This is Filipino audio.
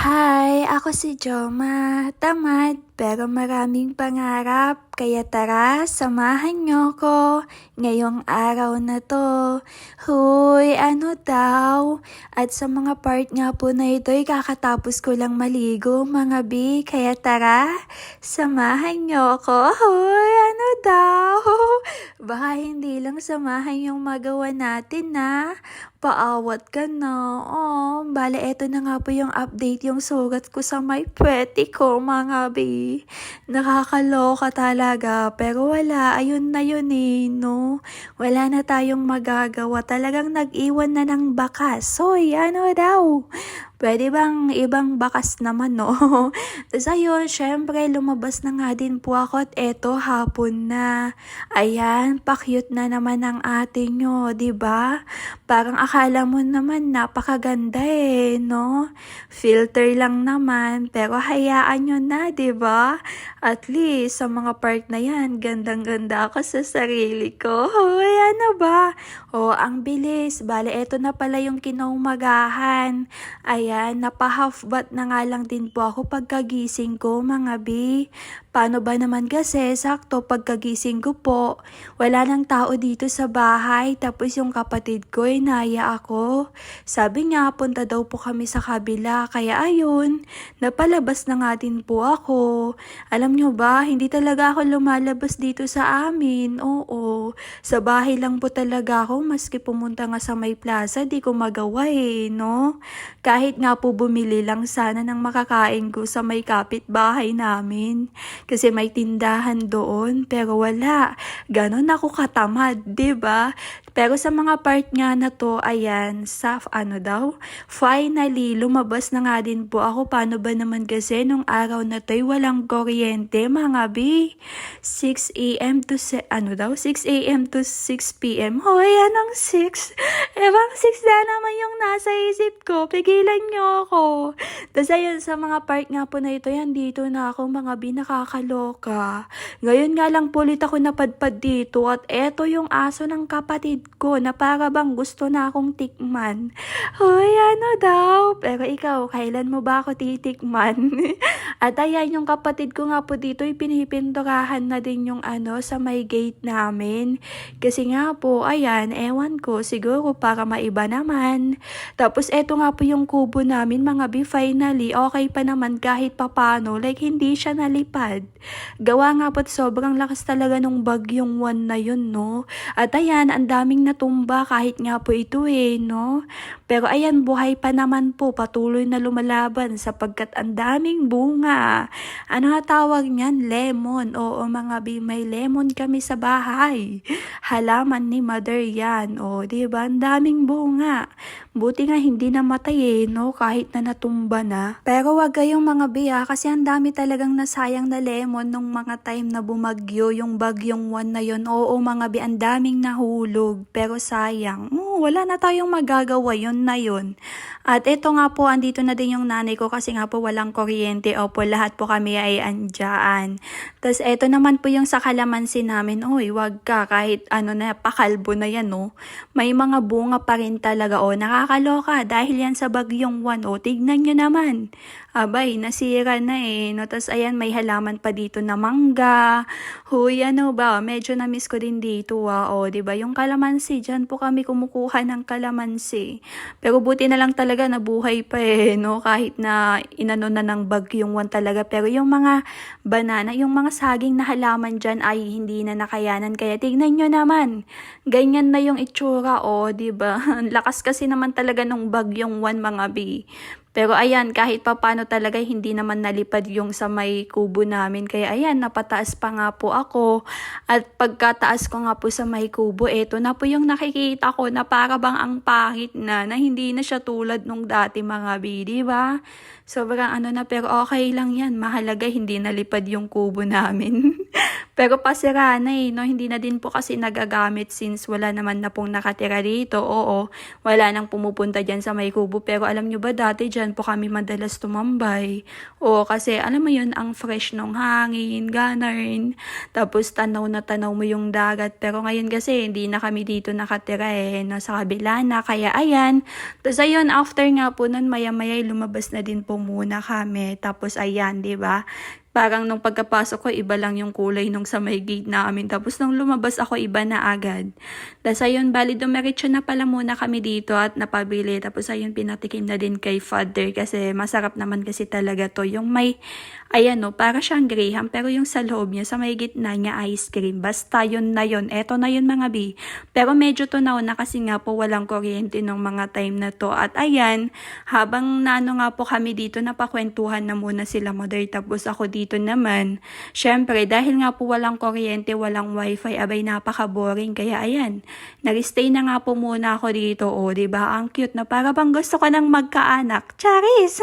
Hi, ako si Joma. Tamad pero maraming pangarap. Kaya tara, samahan niyo ko ngayong araw na to. Huy, ano daw? At sa mga part nga po na ito, kakatapos ko lang maligo mga bi. Kaya tara, samahan niyo ko. Huy, ano daw? Baka hindi lang samahan yung magawa natin na. Paawat ka na. Oh, bale, eto na nga po yung update, yung sugat ko sa may puwete ko, mga bi. Nakakaloka talaga. Pero wala, ayun na yun eh, no? Wala na tayong magagawa. Talagang nag-iwan na ng bakas. Hoy, ano daw? Pwede bang ibang bakas naman, no? Tapos ayun, syempre, lumabas na nga din po ako at eto, hapon na. Ayan, pa-cute na naman ang ate nyo, di ba? Parang akala mo naman napakaganda eh, no? Filter lang naman, pero hayaan nyo na, di ba? At least, sa mga part na yan, gandang-ganda ako sa sarili ko. Hoy, ano ba? Oh, ang bilis. Bale, eto na pala yung kinaumagahan. Ayan, napa-half bath na nga lang din po ako pagkagising ko, mga bi. Paano ba naman kasi, sakto pagkagising ko po, wala nang tao dito sa bahay, tapos yung kapatid ko inaya ako. Sabi niya, punta daw po kami sa kabila, kaya ayun, napalabas na nga din po ako. Alam nyo ba, hindi talaga ako lumalabas dito sa amin, oo. Sa bahay lang po talaga ako, maski pumunta nga sa may plaza, di ko magawa eh, no? Kahit nga po bumili lang sana ng makakain ko sa may kapitbahay namin. Kasi may tindahan doon, pero wala. Ganon ako katamad, 'di ba? Pero sa mga part nga na to, ayan, sa ano daw, finally, lumabas na nga din po ako. Paano ba naman kasi nung araw na to'y walang kuryente, mga bi? 6 a.m. to, 6 a.m. to 6 p.m. Hoy, anong 6? Ebang 6 na naman yung nasa isip ko. Pigilan niyo ako. Tapos ayun, sa mga part nga po na ito, yan, dito na ako, mga bi, nakakaloka. Ngayon nga lang po ulit ako napadpad dito at eto yung aso ng kapatid ko na para bang gusto na akong tikman. Hoy, ano daw? Pero ikaw, kailan mo ba ako titikman? At ayan, yung kapatid ko nga po dito, pinipinturahan na din yung ano sa may gate namin. Kasi nga po, ayan, ewan ko, siguro para maiba naman. Tapos eto nga po yung kubo namin, mga bi, finally, okay pa naman kahit papano, like hindi siya nalipad. Gawa nga po't sobrang lakas talaga nung bagyong one na yun, no? At ayan, ang daming natumba kahit nga po ito eh, no? Pero ayan, buhay pa naman po, patuloy na lumalaban sapagkat ang daming bunga. Ano nga tawag niyan? Lemon. Oo, mga bi, may lemon kami sa bahay. Halaman ni mother yan. O, diba? Ang daming bunga. Buti nga hindi namatay eh, no? Kahit na natumba na. Pero wag kayong mga biya kasi ang dami talagang nasayang na lemon nung mga time na bumagyo, yung bagyong one na yun. Oo, mga bi, ang daming nahulog. Pero sayang. Wala na tayong magagawa yun na yun. At ito nga po, andito na din yung nanay ko kasi nga po walang kuryente. Opo, lahat po kami ay andyan. Tapos eto naman po yung sa kalamansi namin. Uy, wag ka, kahit ano na, pakalbo na yan, no? May mga bunga pa rin talaga, oh. Nakakaloka dahil yan sa bagyong one, oh. Tignan nyo naman. Abay, nasira na eh, no? Tapos ayan, may halaman pa dito na mangga. Huy, ano ba? Medyo na-miss ko din dito, oh. Diba? Yung kalamansi, dyan po kami kumukuha ng kalamansi. Pero buti na lang talaga nabuhay pa eh, no? Kahit na inano na ng bagyong one talaga. Pero yung mga banana, yung mga saging na halaman dyan ay hindi na nakayanan. Kaya tignan nyo naman, ganyan na yung itsura, oh, diba? Lakas kasi naman talaga nung bagyong one, mga bi. Pero ayan, kahit papano talaga hindi naman nalipad yung sa may kubo namin. Kaya ayan, napataas pa nga po ako. At pagkataas ko nga po sa may kubo, eto na po yung nakikita ko na para bang ang pangit na hindi na siya tulad nung dati, mga bi, diba? Sobrang ano na, pero okay lang yan. Mahalaga hindi nalipad yung kubo namin. Pero pasira na no? Hindi na din po kasi nagagamit since wala naman na pong nakatira dito. Oo, wala nang pumupunta dyan sa may kubo. Pero alam nyo ba dati dyan po kami madalas tumambay. Oo, kasi alam mo yun, ang fresh nung hangin, ganun. Tapos tanaw na tanaw mo yung dagat. Pero ngayon kasi hindi na kami dito nakatira nasa kabila na. Kaya ayan. Tapos ayun, after nga po nun, maya-maya lumabas na din po muna kami. Tapos ayan, di ba? Parang nung pagkapasok ko, iba lang yung kulay nung sa may gate namin. Tapos nung lumabas ako, iba na agad. Tapos ayun, bali dumiretso na pala muna kami dito at napabili. Tapos ayun, pinatikim na din kay Father kasi masarap naman kasi talaga to. Yung may, ayan no, para siyang graham. Pero yung sa loob niya, sa may gitna niya, ice cream. Basta yun na yun. Eto na yun mga bi. Pero medyo tunaw na kasi nga po walang kuryente nung mga time na to. At ayan, habang naano nga po kami dito, napakwentuhan na muna sila mother. Tapos ako dito naman, syempre dahil nga po walang kuryente, walang wifi, abay napaka-boring. Kaya ayan, nag-stay na nga po muna ako dito. O, diba? Ang cute na para bang gusto ko nang magkaanak. Charis!